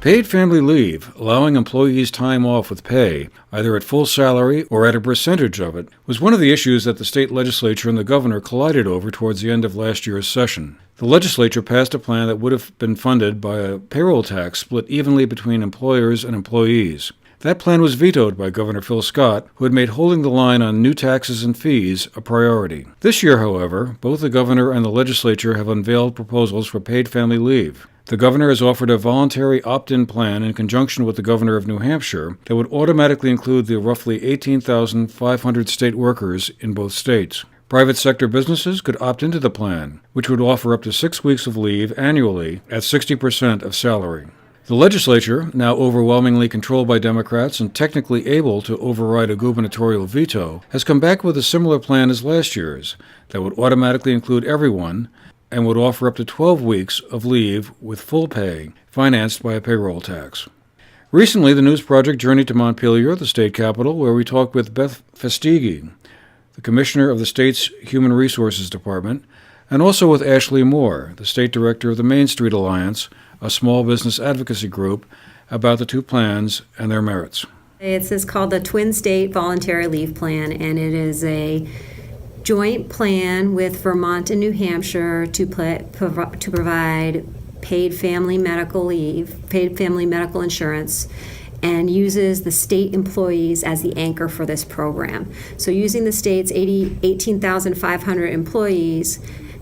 Paid family leave, allowing employees time off with pay, either at full salary or at a percentage of it, was one of the issues that the state legislature and the governor collided over towards the end of last year's session. The legislature passed a plan that would have been funded by a payroll tax split evenly between employers and employees. That plan was vetoed by Governor Phil Scott, who had made holding the line on new taxes and fees a priority. This year, however, both the governor and the legislature have unveiled proposals for paid family leave. The governor has offered a voluntary opt-in plan in conjunction with the governor of New Hampshire that would automatically include the roughly 18,500 state workers in both states. Private sector businesses could opt into the plan, which would offer up to 6 weeks of leave annually at 60% of salary. The legislature, now overwhelmingly controlled by Democrats and technically able to override a gubernatorial veto, has come back with a similar plan as last year's that would automatically include everyone and would offer up to 12 weeks of leave with full pay, financed by a payroll tax. Recently, the news project journeyed to Montpelier, the state capital, where we talked with Beth Festighi, the commissioner of the state's Human Resources Department, and also with Ashley Moore, the state director of the Main Street Alliance, a small business advocacy group, about the two plans and their merits. It's called the Twin State Voluntary Leave Plan, and it is a joint plan with Vermont and New Hampshire to provide paid family medical leave, paid family medical insurance, and uses the state employees as the anchor for this program. So using the state's 18,500 employees,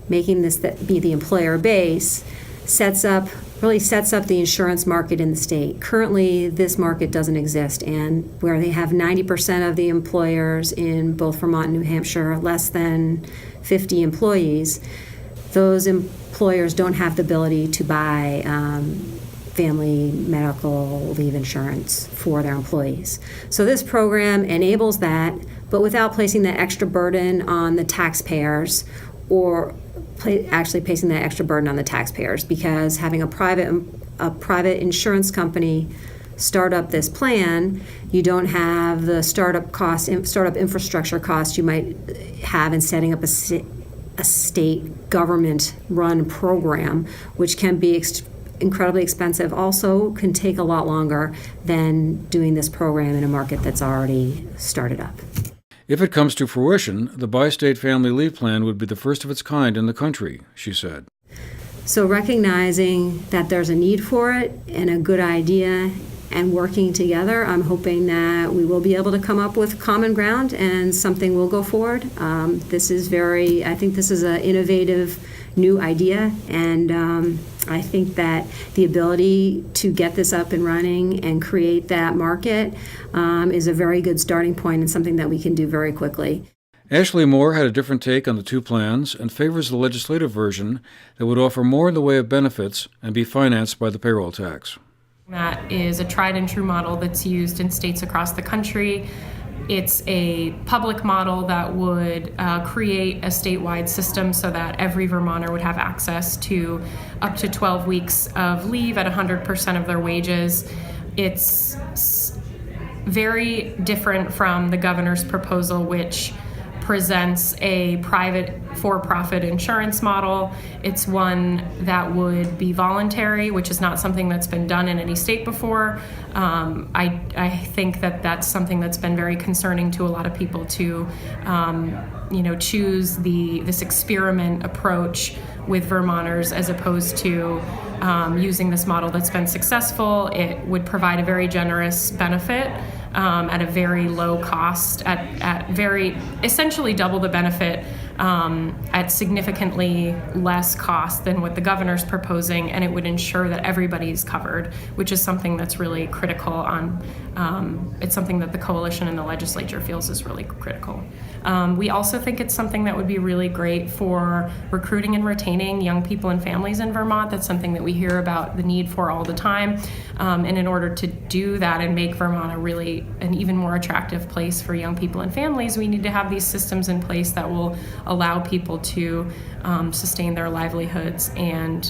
making this be the employer base, really sets up the insurance market in the state. Currently, this market doesn't exist, and where they have 90% of the employers in both Vermont and New Hampshire, less than 50 employees, those employers don't have the ability to buy family medical leave insurance for their employees. So this program enables that, but without placing that extra burden on the taxpayers, or actually placing that extra burden on the taxpayers, because having a private insurance company start up this plan, you don't have the startup infrastructure costs you might have in setting up a state government-run program, which can be incredibly expensive. Also can take a lot longer than doing this program in a market that's already started up. If it comes to fruition, the bi-state family leave plan would be the first of its kind in the country, she said. So recognizing that there's a need for it and a good idea and working together, I'm hoping that we will be able to come up with common ground and something will go forward. I think this is an innovative new idea, and I think that the ability to get this up and running and create that market is a very good starting point and something that we can do very quickly. Ashley Moore had a different take on the two plans and favors the legislative version that would offer more in the way of benefits and be financed by the payroll tax. That is a tried and true model that's used in states across the country. It's a public model that would create a statewide system so that every Vermonter would have access to up to 12 weeks of leave at 100% of their wages. It's very different from the governor's proposal, which presents a private for-profit insurance model. It's one that would be voluntary, which is not something that's been done in any state before. I think that that's something that's been very concerning to a lot of people to choose this experiment approach with Vermonters as opposed to using this model that's been successful. It would provide a very generous benefit at a very low cost, at very essentially double the benefit at significantly less cost than what the governor's proposing, and it would ensure that everybody's covered, which is something that's really critical it's something that the coalition and the legislature feels is really critical. We also think it's something that would be really great for recruiting and retaining young people and families in Vermont. That's something that we hear about the need for all the time. And in order to do that and make Vermont an even more attractive place for young people and families, we need to have these systems in place that will allow people to sustain their livelihoods. And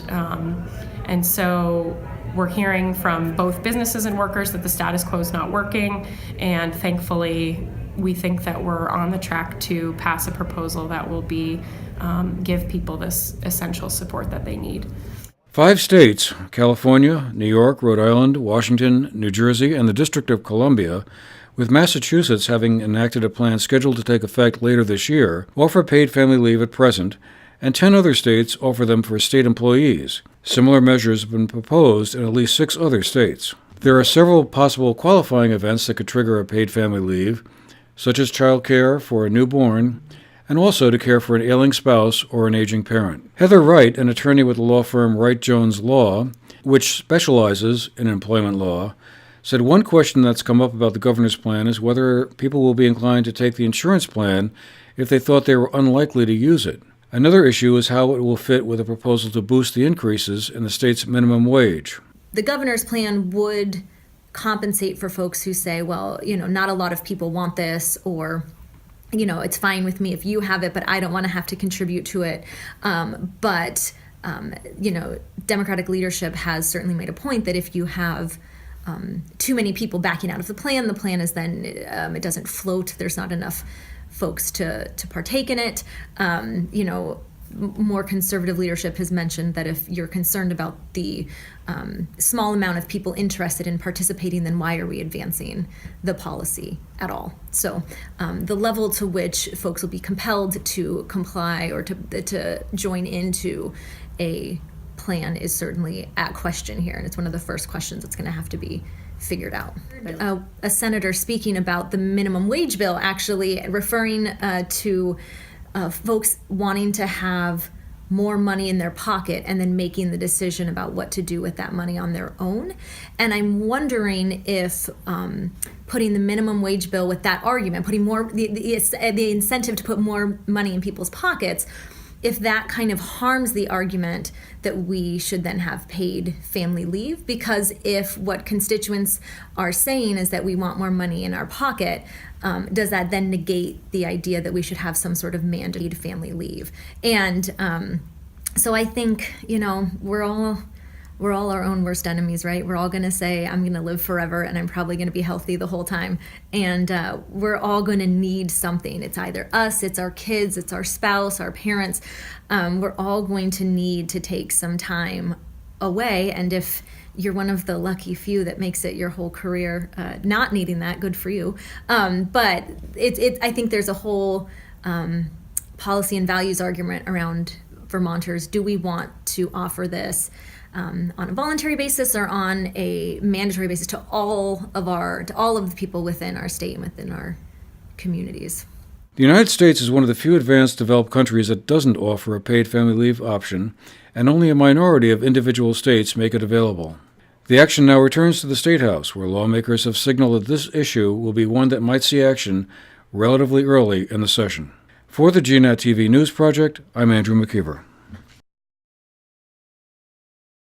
so we're hearing from both businesses and workers that the status quo is not working, and thankfully we think that we're on the track to pass a proposal that will give people this essential support that they need. 5 states, California, New York, Rhode Island, Washington, New Jersey, and the District of Columbia, with Massachusetts having enacted a plan scheduled to take effect later this year, offer paid family leave at present, and 10 other states offer them for state employees. Similar measures have been proposed in at least 6 other states. There are several possible qualifying events that could trigger a paid family leave, such as child care for a newborn, and also to care for an ailing spouse or an aging parent. Heather Wright, an attorney with the law firm Wright Jones Law, which specializes in employment law, said one question that's come up about the governor's plan is whether people will be inclined to take the insurance plan if they thought they were unlikely to use it. Another issue is how it will fit with a proposal to boost the increases in the state's minimum wage. The governor's plan would compensate for folks who say, well, not a lot of people want this, or it's fine with me if you have it, but I don't want to have to contribute to it. But Democratic leadership has certainly made a point that if you have too many people backing out of the plan is then, it doesn't float. There's not enough folks to partake in it. More conservative leadership has mentioned that if you're concerned about the small amount of people interested in participating, then why are we advancing the policy at all? So the level to which folks will be compelled to comply or to join into a plan is certainly at question here, and it's one of the first questions that's going to have to be figured out. A senator speaking about the minimum wage bill, actually referring to folks wanting to have more money in their pocket and then making the decision about what to do with that money on their own. And I'm wondering if putting the minimum wage bill with that argument, putting more the incentive to put more money in people's pockets, if that kind of harms the argument that we should then have paid family leave. Because if what constituents are saying is that we want more money in our pocket, does that then negate the idea that we should have some sort of mandated family leave? And so I think, we're all our own worst enemies, right? We're all going to say, I'm going to live forever and I'm probably going to be healthy the whole time. And we're all going to need something. It's either us, it's our kids, it's our spouse, our parents. We're all going to need to take some time away. And if you're one of the lucky few that makes it your whole career not needing that, good for you. But I think there's a whole policy and values argument around Vermonters. Do we want to offer this on a voluntary basis or on a mandatory basis to all of the people within our state and within our communities? The United States is one of the few advanced developed countries that doesn't offer a paid family leave option, and only a minority of individual states make it available. The action now returns to the State House, where lawmakers have signaled that this issue will be one that might see action relatively early in the session. For the GNAT-TV News Project, I'm Andrew McKeever.